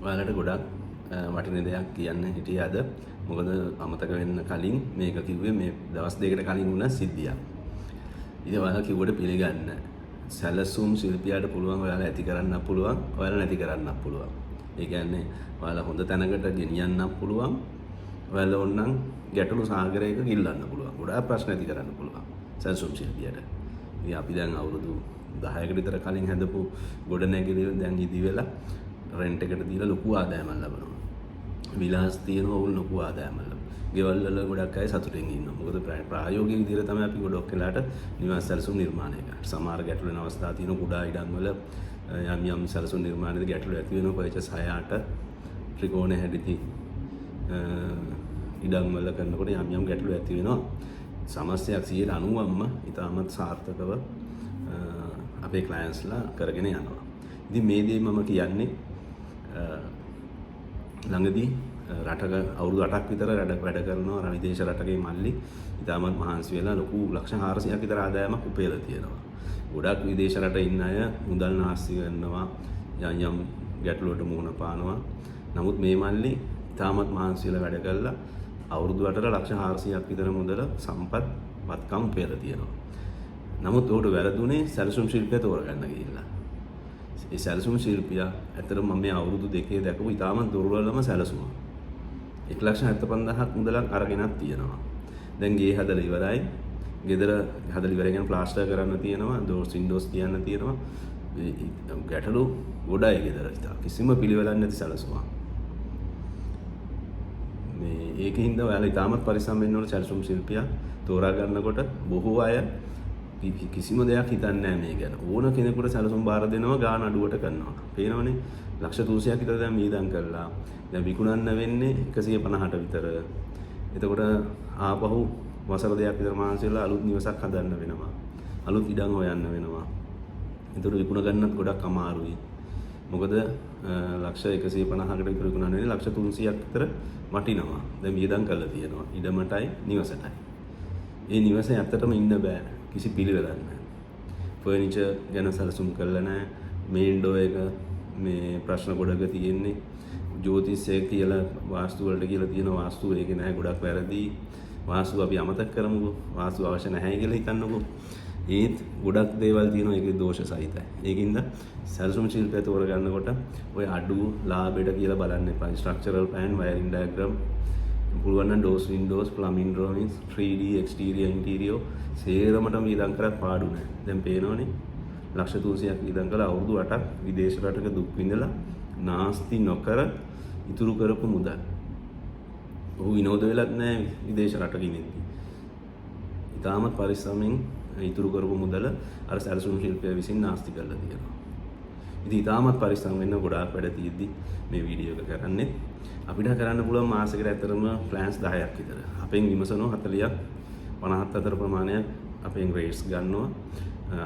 ඔයාලට ගොඩක් වටින දෙයක් කියන්න හිටියේ අද. මොකද අමතක වෙන්න කලින් මේක කිව්වේ මේ දවස් දෙකකට කලින් වුණ සිද්ධියක්. ඉතින් ඔයාලා කිව්වට පිළිගන්න. සැලසුම් ශිල්පියාට පුළුවන් ඔයාලා ඇති කරන්න පුළුවන්, ඔයාලා නැති කරන්න පුළුවන්. ඒ කියන්නේ ඔයාලා හොඳ තැනකට ගෙනියන්න පුළුවන්. ඔයාලා ඕනනම් ගැටලු සාගරයක ගිල්ලන්න පුළුවන්. ගොඩාක් ප්‍රශ්න ඇති කරන්න පුළුවන් සැලසුම් ශිල්පියාට. ඉතින් අපි දැන් අවුරුදු 10කට විතර කලින් හැදපු ගොඩනැගිලි දැන් ඉදි වෙලා රෙන්ට් එකට දීලා ලොකු ආදායමක් ලබනවා. විලාස් තියෙනවා උන් ලොකු ආදායමක් ලබනවා. ගෙවල් වල ගොඩක් අය සතුටින් ඉන්නවා. මොකද ප්‍රායෝගික විදිහට තමයි අපි ගොඩක් වෙලාට නිවාස සැලසුම් නිර්මාණය කරන්නේ. සමහර ගැටලු වෙන අවස්ථා තියෙනවා කුඩා ඉඩම් වල යම් සැලසුම් නිර්මාණයේදී ගැටලු ඇති වෙනවා. පර්චේස් 6-8 ත්‍රිකෝණ හැදිති ඉඩම් වල කරනකොට යම් ගැටලු ඇති වෙනවා. සමස්තයක් 90%ක්ම ඉතාමත් සාර්ථකව අපේ ක්ලයන්ට්ස්ලා කරගෙන යනවා. ඉතින් මේ දේ මම කියන්නේ ළඟදී රටක අවුරුදු 8ක් විතර වැඩ කරනවා විදේශ රටකේ මල්ලි ඉතාමත් මහන්සි වෙලා ලොකු ලක්ෂ 400ක් විතර ආදායමක් උපයලා තියෙනවා. ගොඩක් විදේශ රට ඉන්න අය මුදල් නාස්ති කරනවා යම් ගැටලුවට මුහුණ පානවා. නමුත් මේ මල්ලි ඉතාමත් මහන්සි වෙලා වැඩ කළා අවුරුදු 8ට ලක්ෂ 400ක් විතර මුදල සම්පත් වත්කම් උපයලා තියෙනවා. නමුත් උඩ වැරදුනේ සැලසුම් ශිල්පියා තෝරගන්න ගිහිල්ලා. ඒ සැලසුම් ශිල්පියා ඇත්තටම මම මේ අවුරුදු දෙකේ දැකපු ඉතාමත් දුර්වලම සැලසුම. 1,75,000ක් මුදලක් අරගෙනක් තියෙනවා. දැන් ගේ හදලා ඉවරයි. ගෙදර හදලා ඉවරයි කියන ප්ලාස්ටර් කරන්න තියෙනවා, ඩෝර්ස් වින්ඩෝස් තියන්න තියෙනවා. ගැටලු ගොඩයි ගෙදර. කිසිම පිළිවෙලක් නැති සැලසුමක්. මේ ඒකින්ද ඔයාලා ඉතාමත් පරිස්සම් වෙන්න ඕන සැලසුම් ශිල්පියා තෝරා ගන්නකොට බොහෝ අය කිසිම දෙයක් හිතන්නේ නැහැ මේ ගැන. ඕන කෙනෙකුට සැලසුම් බාර දෙනවා ගාන අඩුවට කරනවා. පේනවනේ ලක්ෂ 300ක් විතර දැන් මීදම් කරලා. දැන් විකුණන්න වෙන්නේ 150ට විතර. එතකොට ආපහු වසර දෙකක් විතර මහන්සි වෙලා අලුත් නිවසක් හදන්න වෙනවා. අලුත් ඉඩම් හොයන්න වෙනවා. ඒතර විකුණ ගන්නත් ගොඩක් අමාරුයි. මොකද ලක්ෂ 150කට විතර විකුණන්නේ ලක්ෂ 300ක් විතර වටිනවා. දැන් මීදම් කරලා තියෙනවා. ඉඩමටයි නිවසටයි. ඒ නිවස ඇත්තටම ඉන්න බෑ. කිසි පිළිවෙලක් නැහැ. ෆර්නිචර් ගැන සැලසුම් කරලා නැහැ. මේන් ඩෝ එක මේ ප්‍රශ්න ගොඩක තියෙන්නේ. ජ්‍යොතිෂය කියලා වාස්තු වලට කියලා තියෙන වාස්තු ඒක නැහැ ගොඩක් වැරදි. වාස්තු අපි අමතක කරමුකෝ. වාස්තු අවශ්‍ය නැහැ කියලා හිතන්නකෝ. ඒත් ගොඩක් දේවල් තියෙනවා ඒකේ දෝෂ සහිතයි. ඒකින්ද සැලසුම් ශිල්පය තෝරගන්නකොට ඔය අඩු ලාභයට කියලා බලන්න එපා. ස්ට්‍රක්චරල් ප්ලෑන්, වයරින් ඩයග්‍රෑම් පුළුවන් නම් ඩෝස් වින්ඩෝස් ප්ලම්බින් ඩ්‍රොයින්ස් 3D එක්ස්ටීරියර් ඉන්ටීරියර් සේරමටම විදන් කරත් පාඩු නැහැ. දැන් පේනවනේ ලක්ෂ 300ක් විදන් කළා අවුරුදු 8ක් විදේශ රටක දුක් විඳලා නාස්ති නොකර ඉතුරු කරපු මුදල්. ඔහු විනෝද වෙලත් නැහැ විදේශ රටක ඉඳිද්දි. ඉතාමත් පරිස්සමෙන් ඉතුරු කරපු මුදල අර සැලසුම් ශිල්පියා විසින් නාස්ති කරලා තියෙනවා. ඉතින් ඉතාමත් පරිස්සම් වෙන්න ගොඩාක් වැඩ තියෙද්දි මේ වීඩියෝ එක කරන්නේ. අපිට කරන්න පුළුවන් මාසෙකට ඇතරම ප්ලෑන්ස් 10ක් විතර. අපෙන් විමසනවා 40ක් 50ක් අතර ප්‍රමාණයක් අපෙන් රේට්ස් ගන්නවා.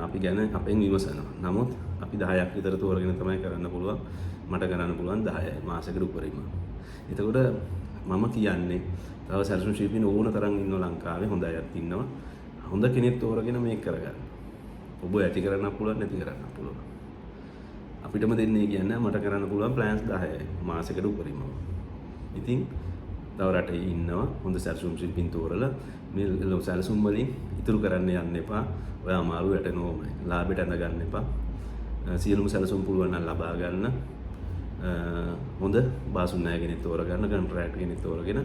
අපි ගැන අපෙන් විමසනවා. නමුත් අපි 10ක් විතර තෝරගෙන තමයි කරන්න පුළුවන්. මට කරන්න පුළුවන් 10යි මාසෙකට උඩරිම. එතකොට මම කියන්නේ තව සැලසුම් ශිල්පීන් ඕන තරම් ඉන්නවා ලංකාවේ හොඳ අයත් ඉන්නවා. හොඳ කෙනෙක් තෝරගෙන මේක කරගන්න. ඔබ ඇති කරන්න පුළුවන් නැති කරන්න පුළුවන්. අපිටම දෙන්නේ කියන්නේ මට කරන්න පුළුවන් ප්ලෑන්ස් 10යි මාසෙකට උඩරිම. ඉතින් තව රටේ ඉන්නවා හොඳ සැලසුම් ශිල්පීන් තෝරලා මේ සැලසුම් වලින් ඉතුරු කරන්න යන්න එපා. ඔය අමාරු වැටෙනවමයි. ලාභයට ඇඳ ගන්න එපා. සියලුම සැලසුම් පුළුවන් නම් ලබා ගන්න. හොඳ බාසුන් ණය කෙනෙක් තෝරගන්න, කොන්ට්‍රැක්ට් කෙනෙක් තෝරගෙන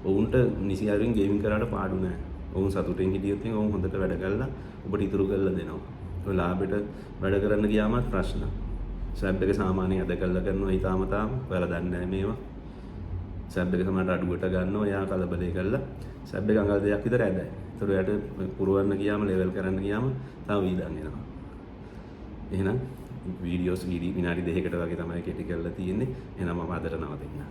ඔවුන්ට නිසි ආකාරයෙන් ගේමින් කරාට පාඩු නැහැ. ඔවුන් සතුටින් හිටියොත් ඔවුන් හොඳට වැඩ කළා ඔබට ඉතුරු කරලා දෙනවා. ඔය ලාභයට වැඩ කරන්න ගියාමත් ප්‍රශ්න. ස්ලැබ් එක සාමාන්‍යයෙන් අද කළා කරනවා ඊටාමතාම ඔයාලා දන්නේ නැහැ මේවා. සැබ් එක තමයි අඩුවට ගන්නවා. එයා කලබලේ කළා. සැබ් එක අඟල් දෙකක් විතර ඇදයි. ඒතර එයාට පුරවන්න ගියාම ලෙවල් කරන්න ගියාම තව වීදන් එනවා. එහෙනම් වීඩියෝස් විනාඩි 2කට වගේ තමයි කෙටි කරලා තියෙන්නේ. එහෙනම් මම අදට නවතිනවා.